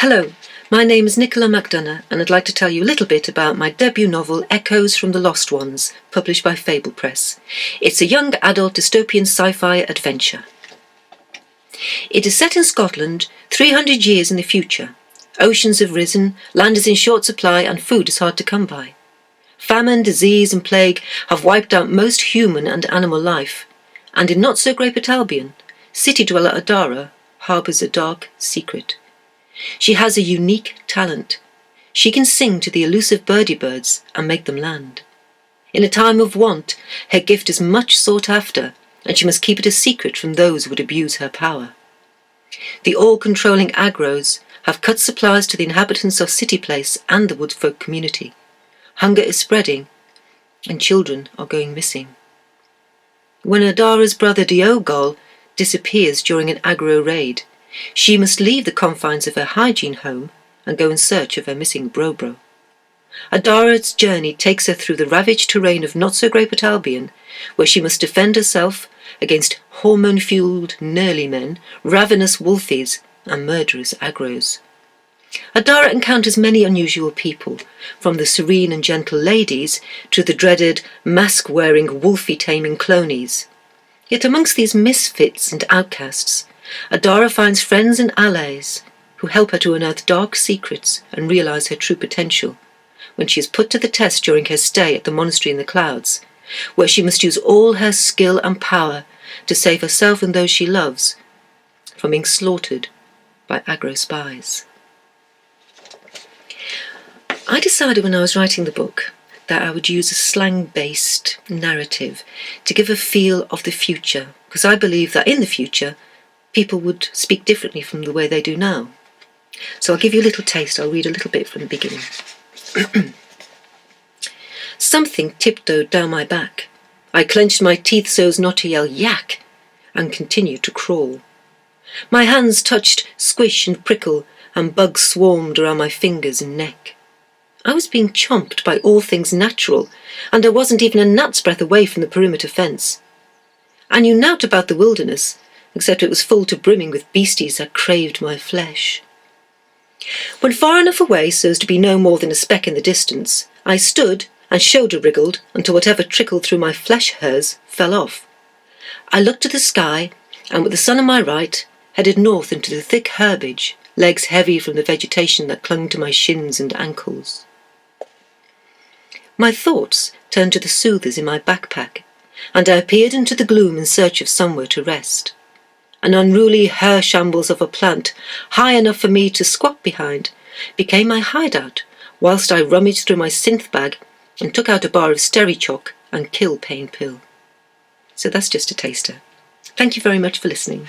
Hello, my name is Nicola McDonough and I'd like to tell you a little bit about my debut novel Echoes from the Lost Ones, published by Fable Press. It's a young adult dystopian sci-fi adventure. It is set in Scotland 300 years in the future. Oceans have risen, land is in short supply and food is hard to come by. Famine, disease and plague have wiped out most human and animal life. And in not-so-great Albion, city dweller Adara harbours a dark secret. She has a unique talent. She can sing to the elusive birdie birds and make them land. In a time of want, her gift is much sought after, and she must keep it a secret from those who would abuse her power. The all-controlling agros have cut supplies to the inhabitants of City Place and the woodfolk community. Hunger is spreading, and children are going missing. When Adara's brother Diogol disappears during an agro raid, she must leave the confines of her hygiene home and go in search of her missing Brobro. Adara's journey takes her through the ravaged terrain of not-so-great Albion, where she must defend herself against hormone-fueled Nurly men, ravenous wolfies and murderous agros. Adara encounters many unusual people, from the serene and gentle ladies to the dreaded mask-wearing wolfie-taming clonies. Yet amongst these misfits and outcasts, Adara finds friends and allies who help her to unearth dark secrets and realise her true potential when she is put to the test during her stay at the monastery in the clouds, where she must use all her skill and power to save herself and those she loves from being slaughtered by agro spies. I decided when I was writing the book that I would use a slang-based narrative to give a feel of the future, because I believe that in the future people would speak differently from the way they do now. So I'll give you a little taste. I'll read a little bit from the beginning. Something tiptoed down my back. I clenched my teeth so as not to yell yak, and continued to crawl. My hands touched squish and prickle, and bugs swarmed around my fingers and neck. I was being chomped by all things natural, and I wasn't even a gnat's breadth away from the perimeter fence. I knew naught about the wilderness, except it was full to brimming with beasties that craved my flesh. When far enough away so as to be no more than a speck in the distance, I stood and shoulder-wriggled until whatever trickled through my flesh hairs fell off. I looked to the sky, and with the sun on my right, headed north into the thick herbage, legs heavy from the vegetation that clung to my shins and ankles. My thoughts turned to the soothers in my backpack, and I appeared into the gloom in search of somewhere to rest. An unruly hair-shambles of a plant, high enough for me to squat behind, became my hideout, whilst I rummaged through my synth bag and took out a bar of Sterichoc and Kill Pain Pill. So that's just a taster. Thank you very much for listening.